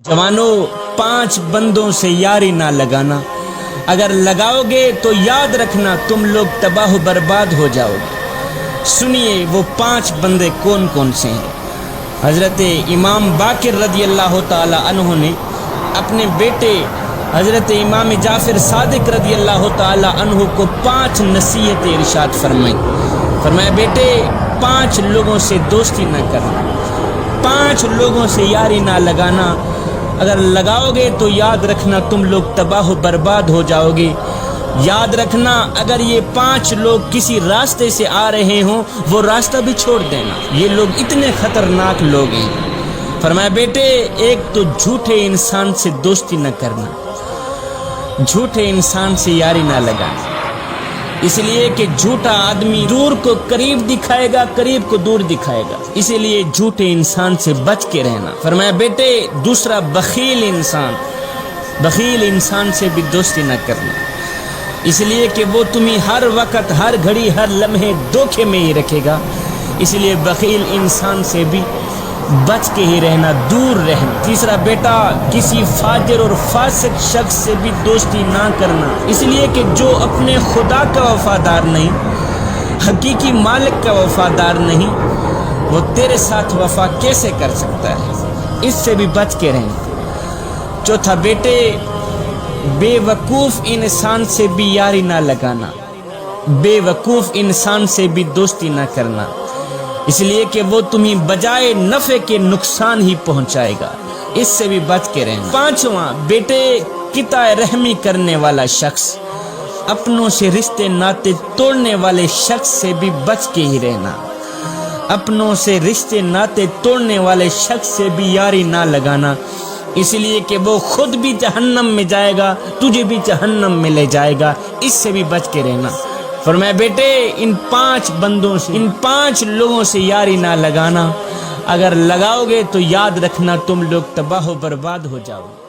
جوانوں، 5 بندوں سے یاری نہ لگانا، اگر لگاؤ گے تو یاد رکھنا تم لوگ تباہ و برباد ہو جاؤ گے۔ سنیے وہ 5 بندے کون کون سے ہیں۔ حضرت امام باقر رضی اللہ تعالی عنہ نے اپنے بیٹے حضرت امام جعفر صادق رضی اللہ تعالی عنہ کو 5 نصیحتیں ارشاد فرمائی۔ فرمایا بیٹے 5 لوگوں سے دوستی نہ کرنا، 5 لوگوں سے یاری نہ لگانا، اگر لگاؤ گے تو یاد رکھنا تم لوگ تباہ و برباد ہو جاؤ گے۔ یاد رکھنا اگر یہ 5 لوگ کسی راستے سے آ رہے ہوں وہ راستہ بھی چھوڑ دینا، یہ لوگ اتنے خطرناک لوگ ہیں۔ فرمایا بیٹے ایک تو جھوٹے انسان سے دوستی نہ کرنا، جھوٹے انسان سے یاری نہ لگانا، اس لیے کہ جھوٹا آدمی دور کو قریب دکھائے گا، قریب کو دور دکھائے گا، اسی لیے جھوٹے انسان سے بچ کے رہنا۔ فرمایا بیٹے دوسرا بخیل انسان سے بھی دوستی نہ کرنا، اس لیے کہ وہ تمہیں ہر وقت ہر گھڑی ہر لمحے دھوکے میں ہی رکھے گا، اس لیے بخیل انسان سے بھی بچ کے ہی رہنا، دور رہنا۔ تیسرا بیٹا کسی فاجر اور فاسق شخص سے بھی دوستی نہ کرنا، اس لیے کہ جو اپنے خدا کا وفادار نہیں، حقیقی مالک کا وفادار نہیں، وہ تیرے ساتھ وفا کیسے کر سکتا ہے، اس سے بھی بچ کے رہنا۔ چوتھا بیٹے بے وقوف انسان سے بھی یاری نہ لگانا، بے وقوف انسان سے بھی دوستی نہ کرنا، اس لیے کہ وہ تمہیں بجائے نفع کے نقصان ہی پہنچائے گا، اس سے بھی بچ کے رہنا۔ پانچواں بیٹے قطع رحمی کرنے والا شخص، اپنوں سے رشتے ناطے توڑنے والے شخص سے بھی بچ کے ہی رہنا، اپنوں سے رشتے ناطے توڑنے والے شخص سے بھی یاری نہ لگانا، اس لیے کہ وہ خود بھی جہنم میں جائے گا، تجھے بھی جہنم میں لے جائے گا، اس سے بھی بچ کے رہنا۔ فرمایا بیٹے ان 5 بندوں سے، ان 5 لوگوں سے یاری نہ لگانا، اگر لگاؤ گے تو یاد رکھنا تم لوگ تباہ و برباد ہو جاؤ گے۔